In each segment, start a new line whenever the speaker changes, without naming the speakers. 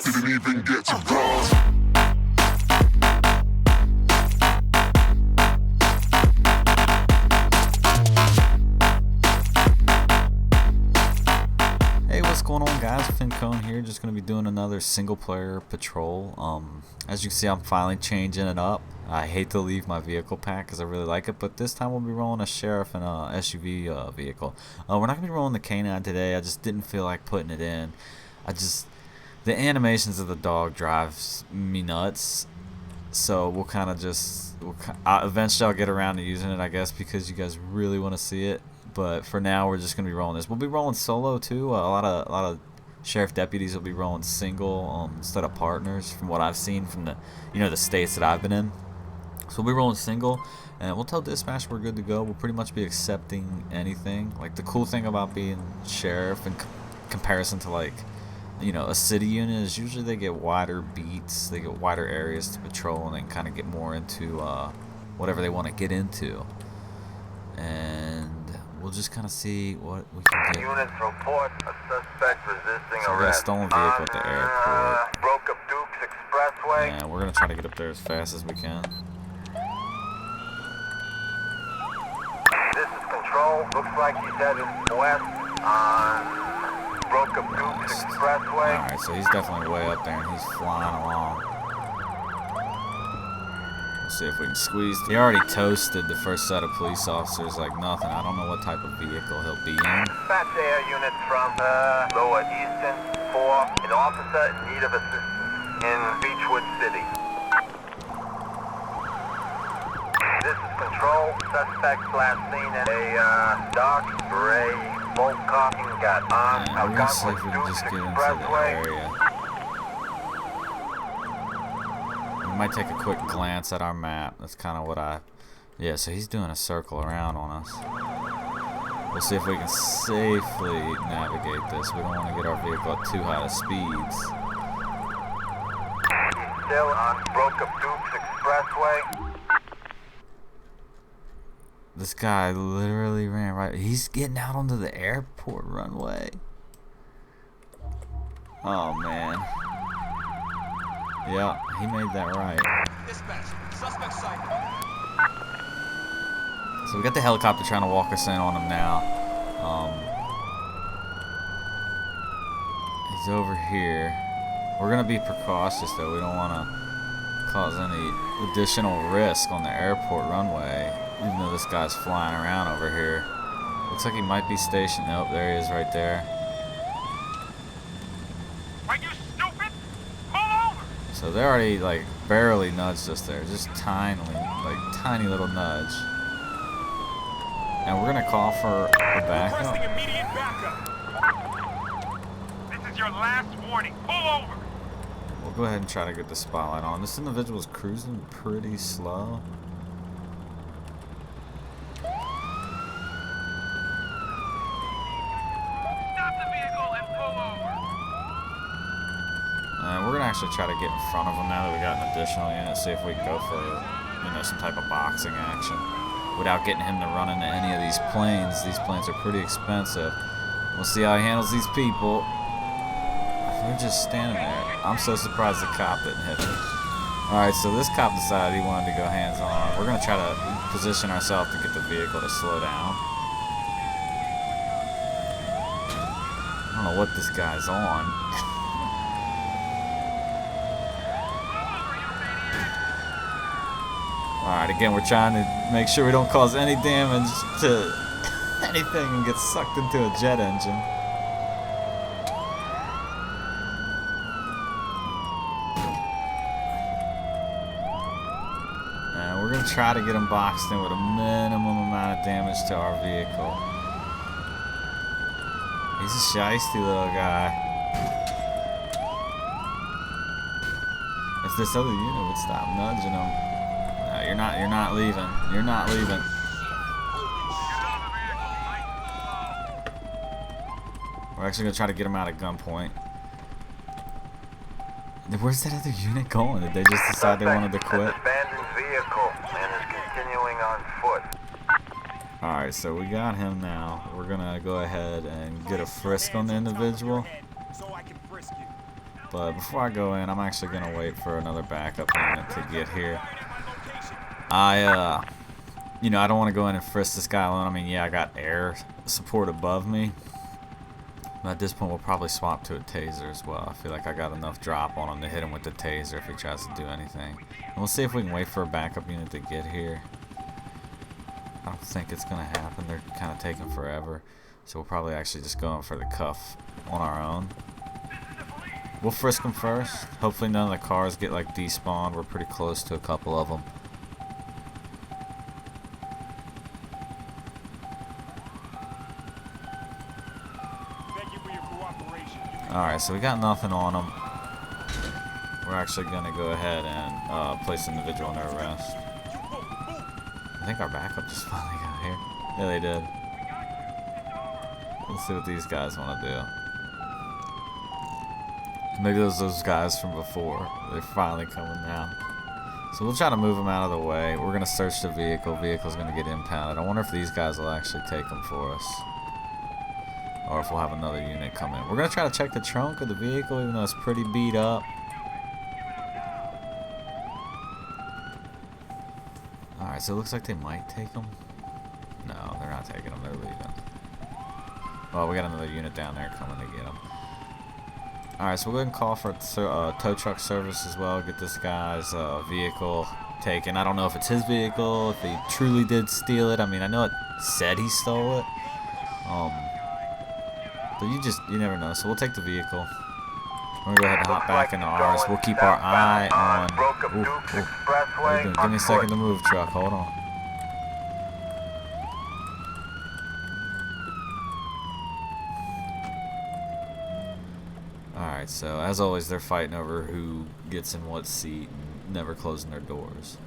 Didn't even get to cross.
Hey, what's going on, guys? FinKone here. Just gonna be doing another single player patrol. As you can see, I'm finally changing it up. I hate to leave my vehicle pack because I really like it, but this time we'll be rolling a sheriff and a SUV vehicle. We're not gonna be rolling the canine today. I just didn't feel like putting it in. The animations of the dog drives me nuts. So we'll kind of eventually I'll get around to using it, I guess, because you guys really want to see it. But for now, we're just gonna be rolling this. We'll be rolling solo too. A lot of sheriff deputies will be rolling single instead of partners, from what I've seen from the states that I've been in. So we'll be rolling single, and we'll tell dispatch we're good to go. We'll pretty much be accepting anything. Like, the cool thing about being sheriff in comparison to, like, a city unit is usually they get wider beats, they get wider areas to patrol, and they can kind of get more into whatever they want to get into. And we'll just kind of see what we can get.
Units report a suspect resisting
So we got a
arrest
stolen vehicle at the airport.
Broke up Dukes Expressway.
And we're gonna try to get up there as fast as we can.
This is control. Looks like he's headed west on Broke up Dukes Expressway.
Alright, so he's definitely way up there and he's flying along. We'll see if we can squeeze. He already toasted the first set of police officers like nothing. I don't know what type of vehicle he'll be in.
Dispatch air units from Lower Easton for an officer in need of assistance in Beechwood City. This is control. Suspect last seen in a dark gray bolt caulking got on
And we're gonna see if we can just get into the area. We might take a quick glance at our map. That's kind of what yeah, so he's doing a circle around on us. We'll see if we can safely navigate this. We don't want to get our vehicle at too high of speeds.
Still on Broke Up Dukes Expressway.
This guy literally ran right. He's getting out onto the airport runway. Oh, man. Yeah, he made that right.
Dispatch, suspect sighted.
So we got the helicopter trying to walk us in on him now. He's over here. We're gonna be precautious though. We don't want to cause any additional risk on the airport runway, even though this guy's flying around over here. Looks like he might be stationed. Nope, there he is right there.
Are you stupid? Pull over!
So they already like barely nudged us there, just tiny little nudge. And we're gonna call for a backup.
Requesting immediate backup. This is your last warning. Pull over!
We'll go ahead and try to get the spotlight on. This individual's cruising pretty slow.
Stop the vehicle and pull over.
And we're gonna actually try to get in front of him now that we got an additional unit. See if we can go for some type of boxing action without getting him to run into any of these planes. These planes are pretty expensive. We'll see how he handles these people. They're just standing there. I'm so surprised the cop didn't hit him. Alright, so this cop decided he wanted to go hands-on. We're going to try to position ourselves to get the vehicle to slow down. I don't know what this guy's on. Alright, again, we're trying to make sure we don't cause any damage to anything and get sucked into a jet engine. And we're going to try to get him boxed in with a minimum amount of damage to our vehicle. He's a shiesty little guy. If this other unit would stop nudging him. You're not leaving. You're not leaving. We're actually gonna try to get him out at gunpoint. Where's that other unit going? Did they just decide they wanted to quit?
Abandoned vehicle and is continuing on foot.
Alright, so we got him now. We're gonna go ahead and get a frisk on the individual.
So I can frisk you.
But before I go in, I'm actually gonna wait for another backup unit to get here. You know, I don't want to go in and frisk this guy alone. I mean, yeah, I got air support above me. But at this point, we'll probably swap to a taser as well. I feel like I got enough drop on him to hit him with the taser if he tries to do anything. And we'll see if we can wait for a backup unit to get here. I don't think it's going to happen. They're kind of taking forever. So we'll probably actually just go in for the cuff on our own. We'll frisk them first. Hopefully none of the cars get like despawned. We're pretty close to a couple of them. Alright, so we got nothing on them. We're actually going to go ahead and place an individual under arrest. I think our backup just finally got here. Yeah, they did. Let's see what these guys want to do. Maybe those guys from before. They're finally coming now. So we'll try to move them out of the way. We're going to search the vehicle. Vehicle's going to get impounded. I wonder if these guys will actually take them for us. Or if we'll have another unit come in. We're going to try to check the trunk of the vehicle, even though it's pretty beat up. Alright, so it looks like they might take them. No, they're not taking them. They're leaving. Well, we got another unit down there coming to get them. Alright, so we'll go ahead and call for tow truck service as well. Get this guy's vehicle taken. I don't know if it's his vehicle, if he truly did steal it. I mean, I know it said he stole it. But you never know. So we'll take the vehicle. We're gonna go ahead and hop back into ours. We'll keep our eye on. Ooh. What are you doing? Give me a second to move, truck. Hold on. Alright, so as always, they're fighting over who gets in what seat and never closing their doors.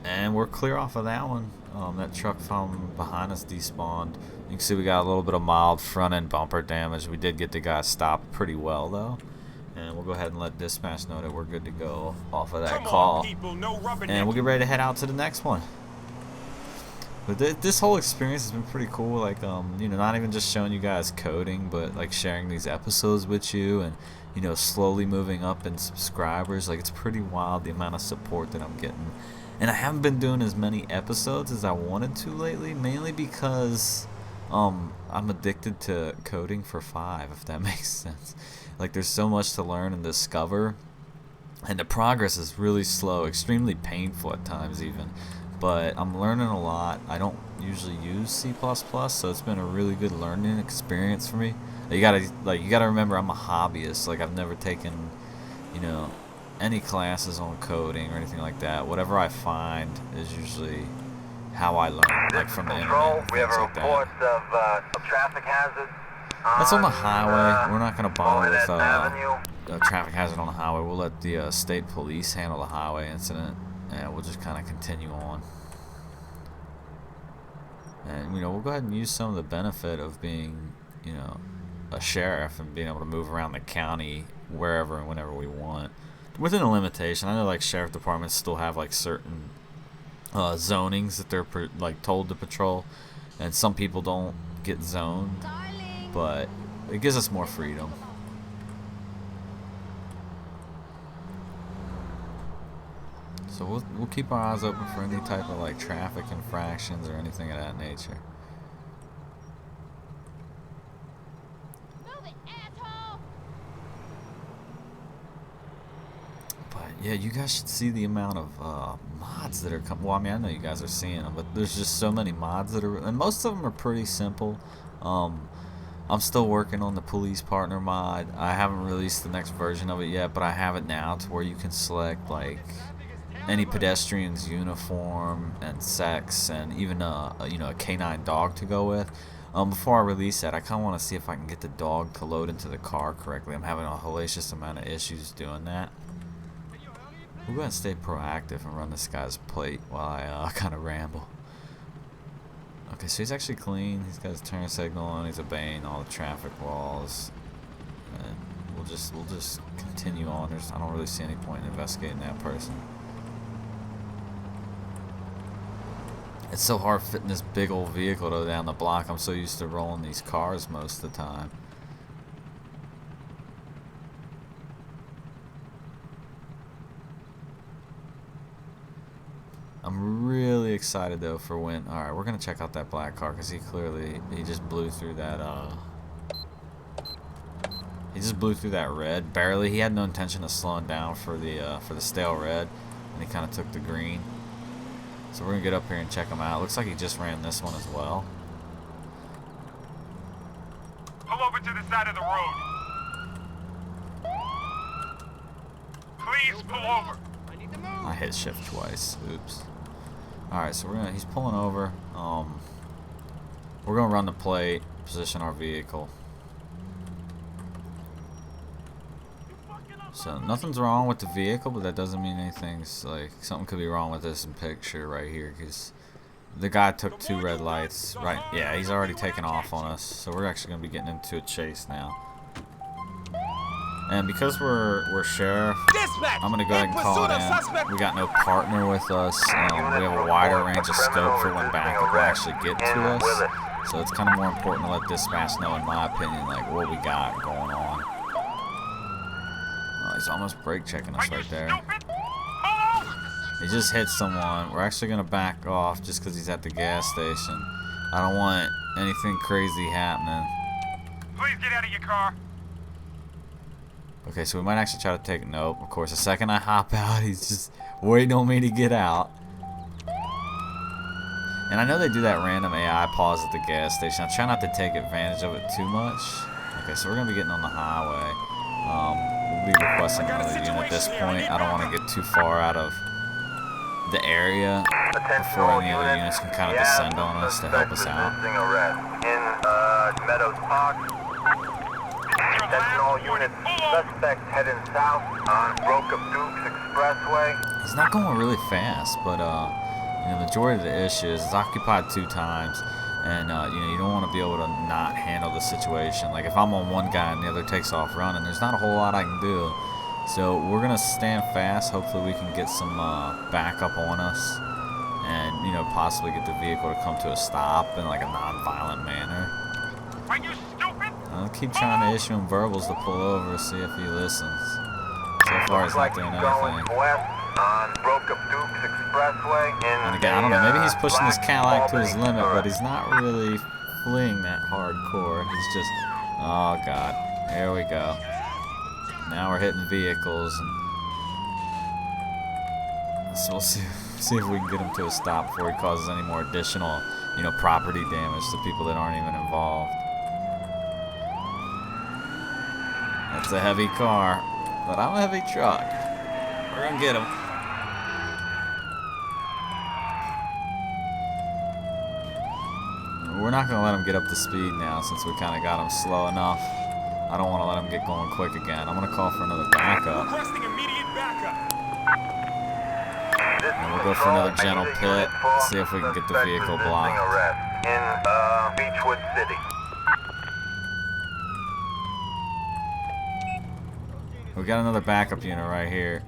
And we're clear off of that one. That truck from behind us despawned. You can see we got a little bit of mild front end bumper damage. We did get the guy stopped pretty well though. And we'll go ahead and let dispatch know that we're good to go off of that call. And we'll get ready to head out to the next one. But this whole experience has been pretty cool. Like, you know, not even just showing you guys coding, but like sharing these episodes with you, and you know, slowly moving up in subscribers. Like, it's pretty wild the amount of support that I'm getting. And I haven't been doing as many episodes as I wanted to lately, mainly because I'm addicted to coding for 5, if that makes sense. Like, there's so much to learn and discover, and the progress is really slow, extremely painful at times even. But I'm learning a lot. I don't usually use C++, so it's been a really good learning experience for me. You gotta remember, I'm a hobbyist. Like, I've never taken, you know, any classes on coding or anything like that. Whatever I find is usually how I learn, like from the internet.
We have a
like
report of traffic hazard.
That's on the highway. We're not gonna bother with
Avenue.
a traffic hazard on the highway. We'll let the state police handle the highway incident, and we'll just kind of continue on. And you know, we'll go ahead and use some of the benefit of being, you know, a sheriff and being able to move around the county wherever and whenever we want. Within a limitation. I know like sheriff departments still have like certain zonings that they're like told to patrol, and some people don't get zoned, but it gives us more freedom. So we'll keep our eyes open for any type of like traffic infractions or anything of that nature. Yeah, you guys should see the amount of mods that are coming. Well, I mean, I know you guys are seeing them, but there's just so many mods that are, and most of them are pretty simple. I'm still working on the police partner mod. I haven't released the next version of it yet, but I have it now to where you can select like any pedestrian's uniform and sex, and even you know, a canine dog to go with. Before I release that, I kind of want to see if I can get the dog to load into the car correctly. I'm having a hellacious amount of issues doing that. We'll go ahead and stay proactive and run this guy's plate while I kind of ramble. Okay, so he's actually clean. He's got his turn signal on. He's obeying all the traffic laws. And we'll just continue on. I don't really see any point in investigating that person. It's so hard fitting this big old vehicle though down the block. I'm so used to rolling these cars most of the time. I'm really excited though for when. All right, we're gonna check out that black car because he just blew through that. He just blew through that red barely. He had no intention of slowing down for the stale red, and he kind of took the green. So we're gonna get up here and check him out. Looks like he just ran this one as well.
Pull over to the side of the road. Please pull over.
I hit shift twice. Oops. Alright, so he's pulling over. We're gonna run the plate, position our vehicle. So nothing's wrong with the vehicle, but that doesn't mean anything's like something could be wrong with this picture right here, because the guy took 2 red lights. Right? Yeah, he's already taken off on us. So we're actually gonna be getting into a chase now. And because we're sheriff, I'm gonna go ahead and call it in. We got no partner with us. We have a wider range of scope for when backup will actually get to us. So it's kind of more important to let dispatch know, in my opinion, like what we got going on. Oh, he's almost brake checking us right there. He just hit someone. We're actually gonna back off just because he's at the gas station. I don't want anything crazy happening.
Please get out of your car.
Okay, so we might actually try to take note. Of course, the second I hop out, he's just waiting on me to get out. And I know they do that random AI pause at the gas station. I try not to take advantage of it too much. Okay, so we're going to be getting on the highway. We'll be requesting another unit at this point. I don't want to get too far out of the area before any other units can kind of descend on us to help us out.
In Meadows Park. Attention all units. Suspect heading south on Broke of Dukes Expressway.
He's not going really fast, but you know, the majority of the issue is it's occupied 2 times, and you know, you don't want to be able to not handle the situation. Like if I'm on one guy and the other takes off running, there's not a whole lot I can do. So we're gonna stand fast. Hopefully we can get some backup on us, and you know, possibly get the vehicle to come to a stop in like a non-violent manner.
Are you stupid?
I'll keep trying to issue him verbals to pull over, see if he listens. So far he's not doing anything.
On Broke of Dukes Expressway
And again, I don't know, maybe he's pushing his callout to his limit, but he's not really fleeing that hardcore. He's just, oh god, there we go. Now we're hitting vehicles, and so we'll see if we can get him to a stop before he causes any more additional, you know, property damage to people that aren't even involved. That's a heavy car, but I'm a heavy truck. We're gonna get him. We're not gonna let him get up to speed now since we kind of got him slow enough. I don't want to let him get going quick again. I'm gonna call for another backup.
Requesting immediate backup.
And we'll go for another gentle pit. See if we can get the vehicle blocked.
In Beechwood City.
We got another backup unit right here.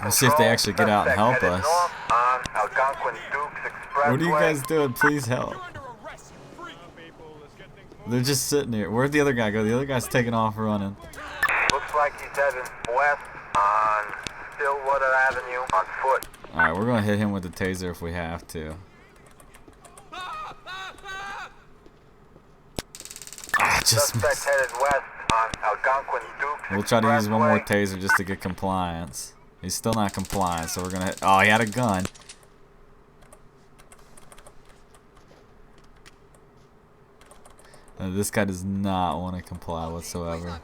Let's see if they actually get out and help us. What are you guys doing? Please help. They're just sitting here. Where'd the other guy go? The other guy's taking off running.
Looks like he's heading west on Stillwater Avenue on foot.
Alright, we're going to hit him with the taser if we have to.
Suspect headed west on Algonquin Dukes.
We'll try to use one more taser just to get compliance. He's still not compliant, so we're gonna hit. Oh, he had a gun. This guy does not want to comply whatsoever.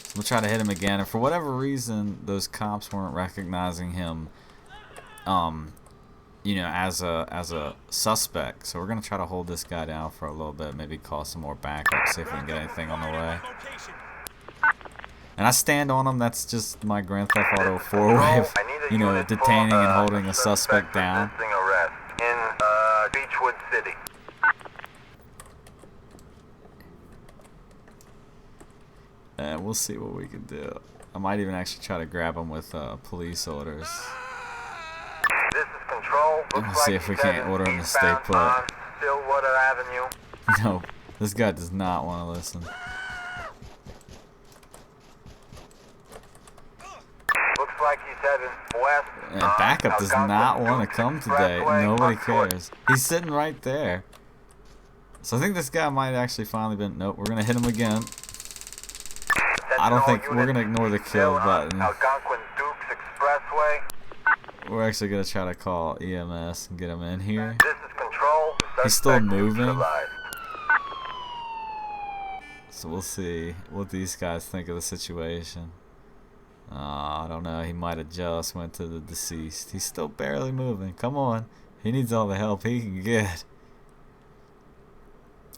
So we'll try to hit him again, and for whatever reason, those cops weren't recognizing him, you know, as a suspect. So we're gonna try to hold this guy down for a little bit, maybe call some more backup, see if we can get anything on the way. And I stand on him. That's just my Grand Theft Auto 4 way of, you know, detaining and holding a suspect down.
In Beechwood City.
And we'll see what we can do. I might even actually try to grab him with police orders.
This is Control.
Let's
Looks
see
like
if we
he's
can't
heading
order him to stay
eastbound
put.
on Stillwater Avenue.
No, this guy does not want to listen.
Looks like he's heading west.
And backup does not want to come today. Nobody cares. He's sitting right there. So I think this guy might actually finally been. Nope, we're gonna hit him again. I don't think we're gonna ignore the kill button.
Algonquin Dukes Expressway.
We're actually gonna try to call EMS and get him in here.
This is Control.
He's still
Suspect
moving.
neutralized.
So we'll see what these guys think of the situation. I don't know. He might have just went to the deceased. He's still barely moving. Come on. He needs all the help he can get.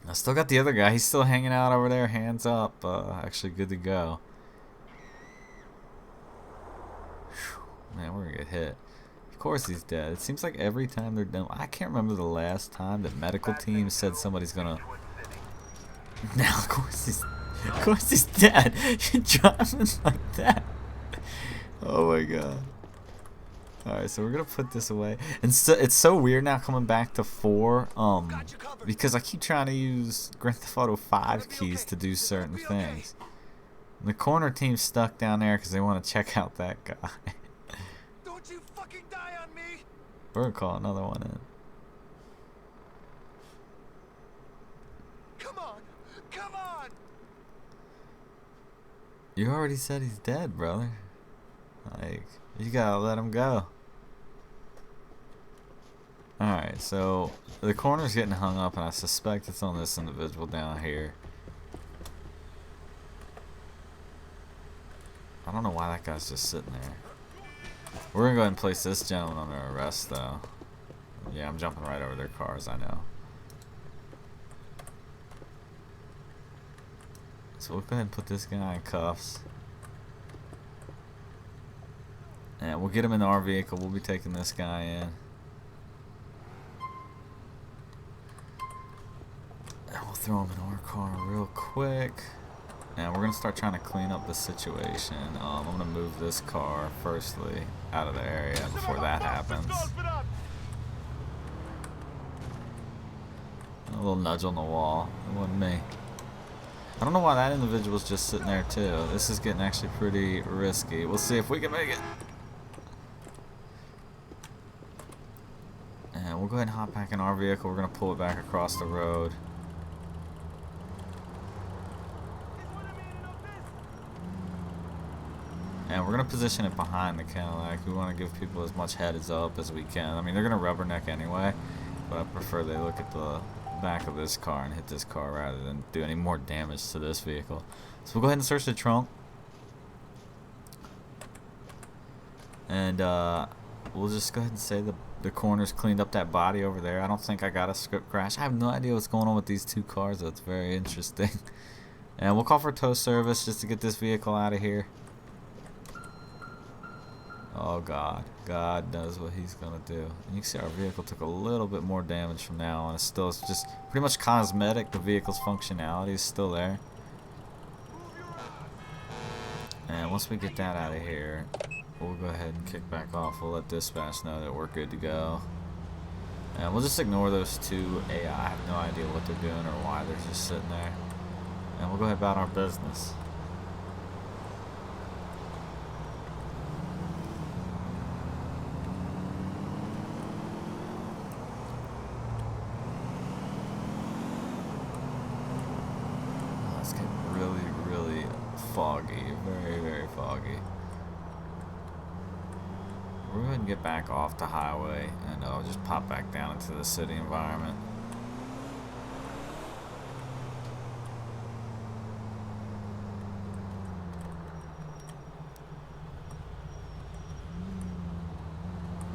I still got the other guy. He's still hanging out over there. Hands up. Actually good to go. Whew. Man, we're going to get hit. Of course he's dead. It seems like every time they're done. I can't remember the last time the medical team said somebody's going to... Now, of course he's dead. You're driving like that. Oh my god. Alright, so we're gonna put this away. And so it's so weird now coming back to 4, because I keep trying to use Grand Theft Auto 5 keys to do certain things. The corner team's stuck down there because they want to check out that guy.
Don't you fucking die on me!
We're gonna call another one in.
Come on! Come on!
You already said he's dead, brother. Like, you gotta let him go. Alright, so the corner's getting hung up, and I suspect it's on this individual down here. I don't know why that guy's just sitting there. We're gonna go ahead and place this gentleman under arrest, though. Yeah, I'm jumping right over their cars, I know. So we'll go ahead and put this guy in cuffs. And we'll get him in our vehicle. We'll be taking this guy in. And we'll throw him in our car real quick. And we're going to start trying to clean up the situation. I'm going to move this car, firstly, out of the area before that happens. A little nudge on the wall. It wasn't me. I don't know why that individual's just sitting there, too. This is getting actually pretty risky. We'll see if we can make it. And we'll go ahead and hop back in our vehicle. We're going to pull it back across the road. And we're going to position it behind the Cadillac. We want to give people as much heads up as we can. I mean, they're going to rubberneck anyway, but I prefer they look at the back of this car and hit this car rather than do any more damage to this vehicle. So we'll go ahead and search the trunk. And we'll just go ahead and say the corner's cleaned up that body over there. I don't think I got a script crash. I have no idea what's going on with these two cars, though. It's very interesting. And we'll call for tow service just to get this vehicle out of here. Oh god. God knows what he's gonna do. And you can see our vehicle took a little bit more damage from now on. It's just pretty much cosmetic. The vehicle's functionality is still there. And once we get that out of here, we'll go ahead and kick back off. We'll let dispatch know that we're good to go. And we'll just ignore those two AI. I have no idea what they're doing or why they're just sitting there. And we'll go ahead about our business. It's getting really, really foggy. Very, very foggy. We're going to get back off the highway and I'll just pop back down into the city environment.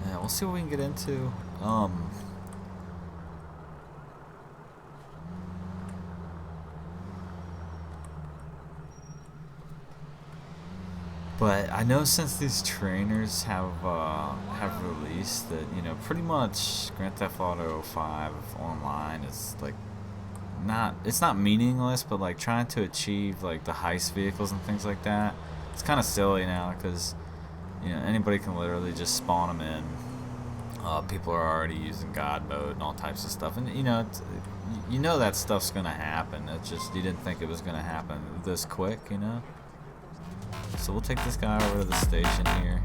Yeah, we'll see what we can get into. But I know since these trainers have released that, you know, pretty much Grand Theft Auto 5 online is like it's not meaningless, but like trying to achieve like the heist vehicles and things like that, it's kind of silly now because you know anybody can literally just spawn them in. People are already using God mode and all types of stuff, and you know that stuff's gonna happen. It's just you didn't think it was gonna happen this quick, you know. So we'll take this guy over to the station here.